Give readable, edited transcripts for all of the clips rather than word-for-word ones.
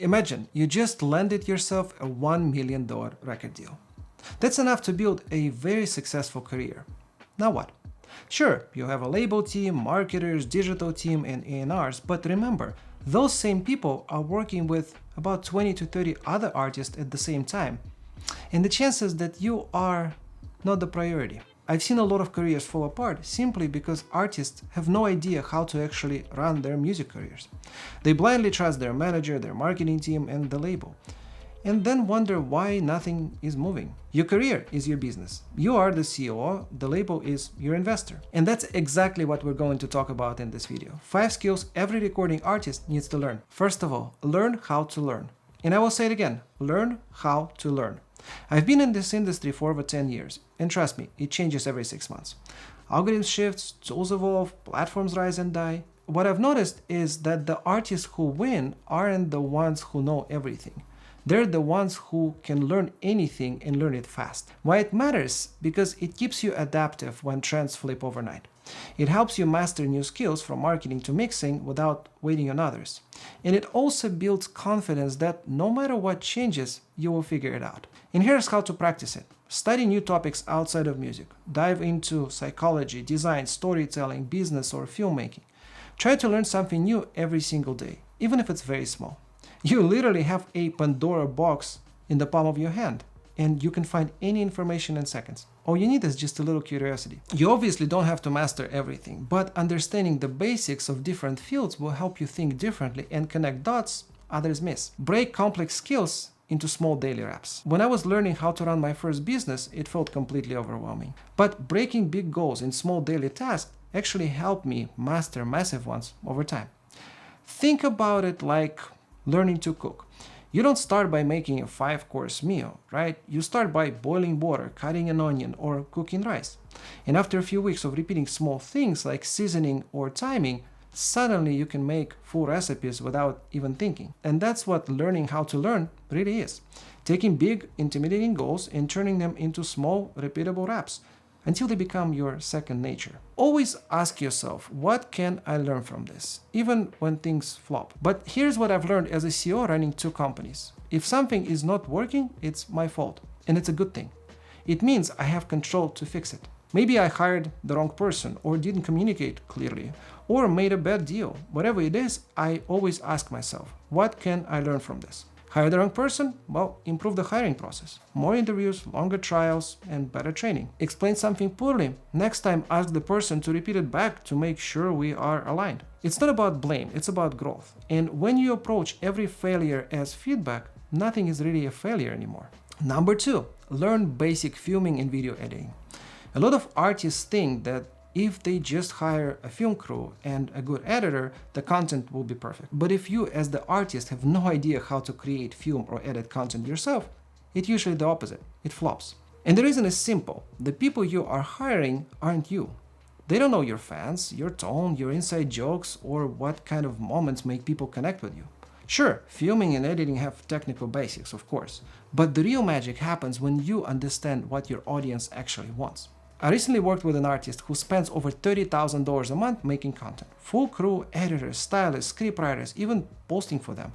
Imagine you just landed yourself a $1 million record deal. That's enough to build a very successful career. Now what? Sure, you have a label team, marketers, digital team, and A&Rs, but remember, those same people are working with about 20 to 30 other artists at the same time. And the chances that you are not the priority. I've seen a lot of careers fall apart simply because artists have no idea how to actually run their music careers. They blindly trust their manager, their marketing team, and the label, and then wonder why nothing is moving. Your career is your business. You are the CEO, the label is your investor. And that's exactly what we're going to talk about in this video. 5 skills every recording artist needs to learn. First of all, learn how to learn. And I will say it again, learn how to learn. I've been in this industry for over 10 years, and trust me, it changes every 6 months. Algorithms shift, tools evolve, platforms rise and die. What I've noticed is that the artists who win aren't the ones who know everything. They're the ones who can learn anything and learn it fast. Why it matters? Because it keeps you adaptive when trends flip overnight. It helps you master new skills from marketing to mixing without waiting on others. And it also builds confidence that no matter what changes, you will figure it out. And here's how to practice it. Study new topics outside of music. Dive into psychology, design, storytelling, business, or filmmaking. Try to learn something new every single day, even if it's very small. You literally have a Pandora box in the palm of your hand, and you can find any information in seconds. All you need is just a little curiosity. You obviously don't have to master everything, but understanding the basics of different fields will help you think differently and connect dots others miss. Break complex skills into small daily reps. When I was learning how to run my first business, it felt completely overwhelming. But breaking big goals in small daily tasks actually helped me master massive ones over time. Think about it like learning to cook. You don't start by making a 5-course meal, right? You start by boiling water, cutting an onion, or cooking rice. And after a few weeks of repeating small things like seasoning or timing, suddenly you can make full recipes without even thinking. And that's what learning how to learn really is. Taking big, intimidating goals and turning them into small, repeatable reps until they become your second nature. Always ask yourself, what can I learn from this, even when things flop? But here's what I've learned as a CEO running 2 companies. If something is not working, it's my fault, and it's a good thing. It means I have control to fix it. Maybe I hired the wrong person, or didn't communicate clearly, or made a bad deal. Whatever it is, I always ask myself, what can I learn from this? Hire the wrong person? Well, improve the hiring process. More interviews, longer trials, and better training. Explain something poorly. Next time, ask the person to repeat it back to make sure we are aligned. It's not about blame, it's about growth. And when you approach every failure as feedback, nothing is really a failure anymore. Number 2, learn basic filming and video editing. A lot of artists think that if they just hire a film crew and a good editor, the content will be perfect. But if you, as the artist, have no idea how to create, film, or edit content yourself, it's usually the opposite. It flops. And the reason is simple. The people you are hiring aren't you. They don't know your fans, your tone, your inside jokes, or what kind of moments make people connect with you. Sure, filming and editing have technical basics, of course, but the real magic happens when you understand what your audience actually wants. I recently worked with an artist who spends over $30,000 a month making content. Full crew, editors, stylists, scriptwriters, even posting for them.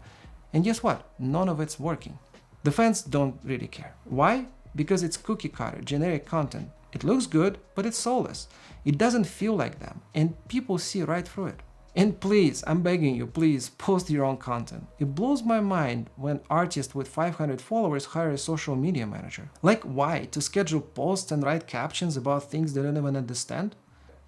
And guess what? None of it's working. The fans don't really care. Why? Because it's cookie cutter, generic content. It looks good, but it's soulless. It doesn't feel like them, and people see right through it. And please, I'm begging you, please post your own content. It blows my mind when artists with 500 followers hire a social media manager. Like, why? To schedule posts and write captions about things they don't even understand?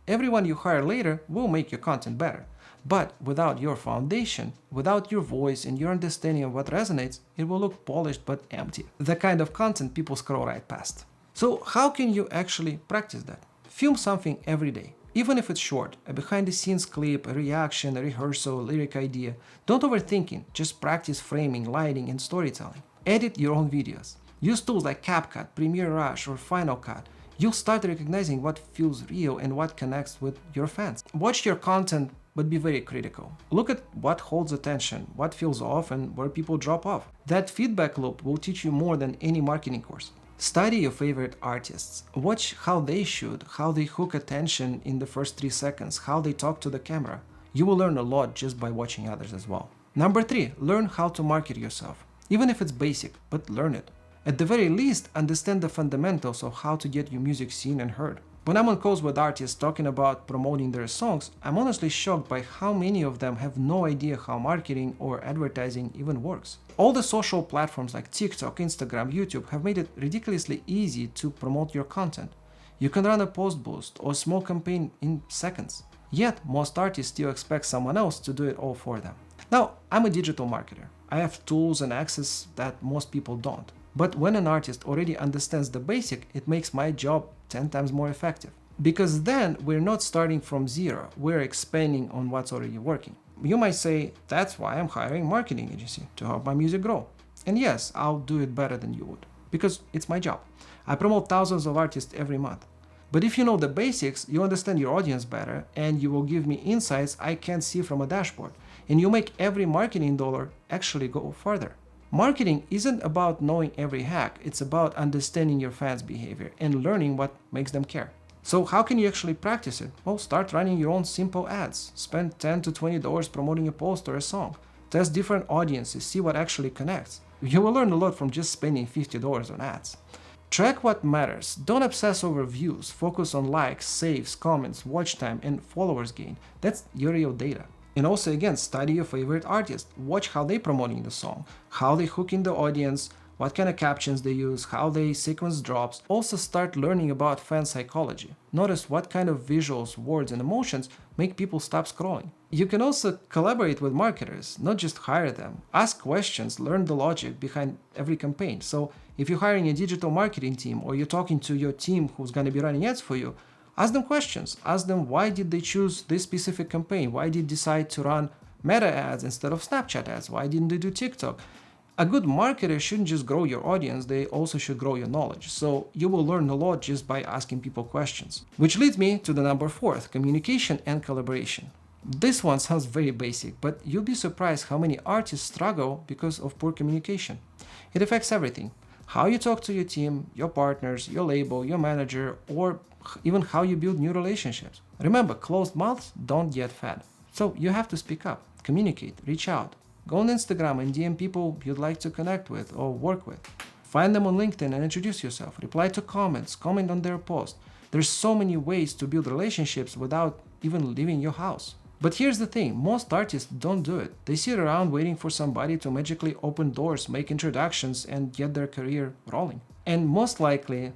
Everyone you hire later will make your content better. But without your foundation, without your voice and your understanding of what resonates, it will look polished but empty. The kind of content people scroll right past. So how can you actually practice that? Film something every day. Even if it's short, a behind-the-scenes clip, a reaction, a rehearsal, a lyric idea. Don't overthink it, just practice framing, lighting, and storytelling. Edit your own videos. Use tools like CapCut, Premiere Rush, or Final Cut. You'll start recognizing what feels real and what connects with your fans. Watch your content, but be very critical. Look at what holds attention, what feels off, and where people drop off. That feedback loop will teach you more than any marketing course. Study your favorite artists. Watch how they shoot, how they hook attention in the first 3 seconds, how they talk to the camera. You will learn a lot just by watching others as well. Number 3, learn how to market yourself. Even if it's basic, but learn it. At the very least, understand the fundamentals of how to get your music seen and heard. When I'm on calls with artists talking about promoting their songs, I'm honestly shocked by how many of them have no idea how marketing or advertising even works. All the social platforms like TikTok, Instagram, YouTube have made it ridiculously easy to promote your content. You can run a post boost or small campaign in seconds. Yet, most artists still expect someone else to do it all for them. Now, I'm a digital marketer. I have tools and access that most people don't. But when an artist already understands the basic, it makes my job 10 times more effective. Because then we're not starting from zero, we're expanding on what's already working. You might say, that's why I'm hiring a marketing agency, to help my music grow. And yes, I'll do it better than you would, because it's my job. I promote thousands of artists every month. But if you know the basics, you understand your audience better, and you will give me insights I can't see from a dashboard. And you make every marketing dollar actually go further. Marketing isn't about knowing every hack, it's about understanding your fans' behavior and learning what makes them care. So how can you actually practice it? Well, start running your own simple ads. Spend $10 to $20 promoting a post or a song. Test different audiences, see what actually connects. You will learn a lot from just spending $50 on ads. Track what matters. Don't obsess over views. Focus on likes, saves, comments, watch time, and followers gain. That's your real data. And also, again, study your favorite artist. Watch how they're promoting the song, how they hook in the audience, what kind of captions they use, how they sequence drops. Also start learning about fan psychology. Notice what kind of visuals, words, and emotions make people stop scrolling. You can also collaborate with marketers, not just hire them. Ask questions, learn the logic behind every campaign. So if you're hiring a digital marketing team or you're talking to your team who's going to be running ads for you, ask them questions. Ask them why did they choose this specific campaign? Why did they decide to run Meta ads instead of Snapchat ads? Why didn't they do TikTok? A good marketer shouldn't just grow your audience, they also should grow your knowledge. So you will learn a lot just by asking people questions. Which leads me to the number 4, communication and collaboration. This one sounds very basic, but you'll be surprised how many artists struggle because of poor communication. It affects everything. How you talk to your team, your partners, your label, your manager, or even how you build new relationships. Remember, closed mouths don't get fed. So you have to speak up, communicate, reach out. Go on Instagram and DM people you'd like to connect with or work with. Find them on LinkedIn and introduce yourself. Reply to comments, comment on their post. There's so many ways to build relationships without even leaving your house. But here's the thing, most artists don't do it. They sit around waiting for somebody to magically open doors, make introductions, and get their career rolling. And most likely,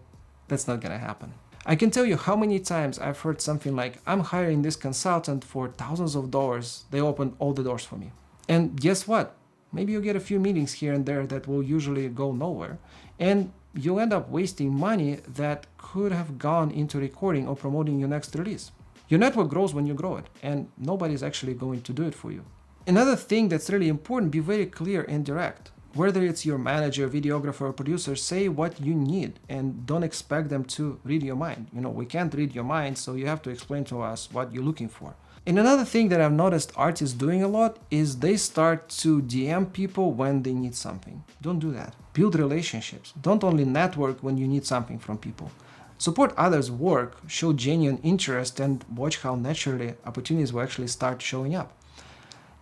that's not gonna happen. I can tell you how many times I've heard something like, I'm hiring this consultant for thousands of dollars. They opened all the doors for me. And guess what? Maybe you get a few meetings here and there that will usually go nowhere. And you'll end up wasting money that could have gone into recording or promoting your next release. Your network grows when you grow it, and nobody's actually going to do it for you. Another thing that's really important, be very clear and direct. Whether it's your manager, videographer, or producer, say what you need and don't expect them to read your mind. We can't read your mind, so you have to explain to us what you're looking for. And another thing that I've noticed artists doing a lot is they start to DM people when they need something. Don't do that. Build relationships. Don't only network when you need something from people. Support others' work, show genuine interest, and watch how naturally opportunities will actually start showing up.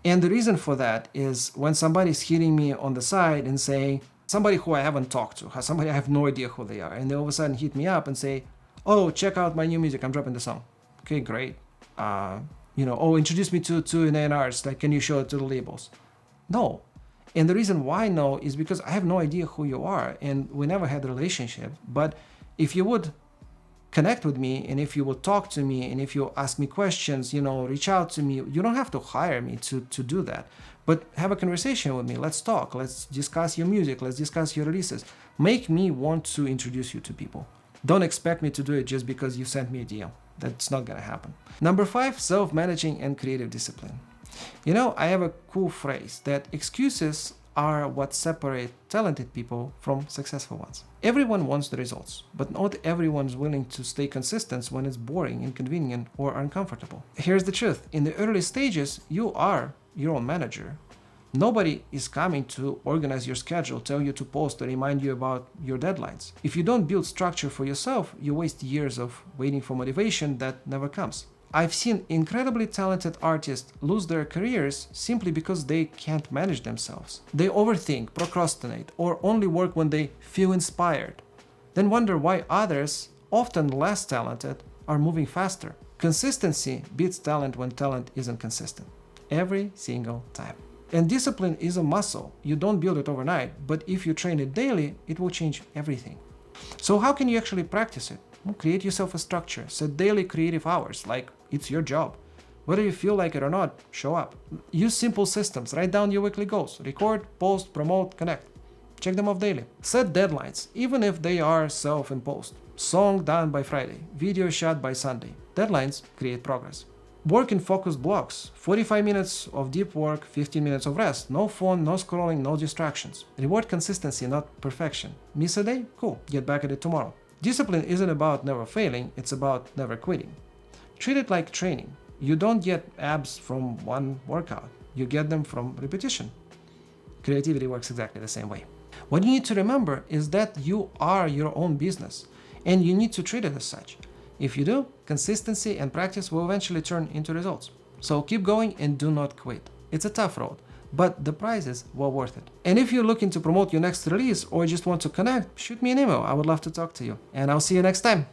And the reason for that is when somebody's hitting me on the side and saying, somebody who I haven't talked to, somebody I have no idea who they are, and they all of a sudden hit me up and say, oh, check out my new music, I'm dropping the song. Okay, great. Introduce me to an A&Rs, like, can you show it to the labels? No. And the reason why no is because I have no idea who you are, and we never had a relationship. But if you would connect with me, and if you would talk to me, and if you ask me questions, reach out to me, you don't have to hire me to do that. But have a conversation with me, let's talk, let's discuss your music, let's discuss your releases. Make me want to introduce you to people. Don't expect me to do it just because you sent me a DM. That's not gonna happen. Number 5, self-managing and creative discipline. I have a cool phrase that excuses are what separate talented people from successful ones. Everyone wants the results, but not everyone is willing to stay consistent when it's boring, inconvenient, or uncomfortable. Here's the truth. In the early stages, you are your own manager. Nobody is coming to organize your schedule, tell you to post, or remind you about your deadlines. If you don't build structure for yourself, you waste years of waiting for motivation that never comes. I've seen incredibly talented artists lose their careers simply because they can't manage themselves. They overthink, procrastinate, or only work when they feel inspired. Then wonder why others, often less talented, are moving faster. Consistency beats talent when talent isn't consistent. Every single time. And discipline is a muscle. You don't build it overnight, but if you train it daily, it will change everything. So how can you actually practice it? Well, create yourself a structure. Set daily creative hours, like it's your job. Whether you feel like it or not, show up. Use simple systems. Write down your weekly goals. Record, post, promote, connect. Check them off daily. Set deadlines, even if they are self-imposed. Song done by Friday. Video shot by Sunday. Deadlines create progress. Work in focused blocks. 45 minutes of deep work, 15 minutes of rest. No phone, no scrolling, no distractions. Reward consistency, not perfection. Miss a day? Cool. Get back at it tomorrow. Discipline isn't about never failing, it's about never quitting. Treat it like training. You don't get abs from one workout. You get them from repetition. Creativity works exactly the same way. What you need to remember is that you are your own business, and you need to treat it as such. If you do, consistency and practice will eventually turn into results. So keep going and do not quit. It's a tough road, but the prizes were worth it. And if you're looking to promote your next release or just want to connect, shoot me an email. I would love to talk to you. And I'll see you next time.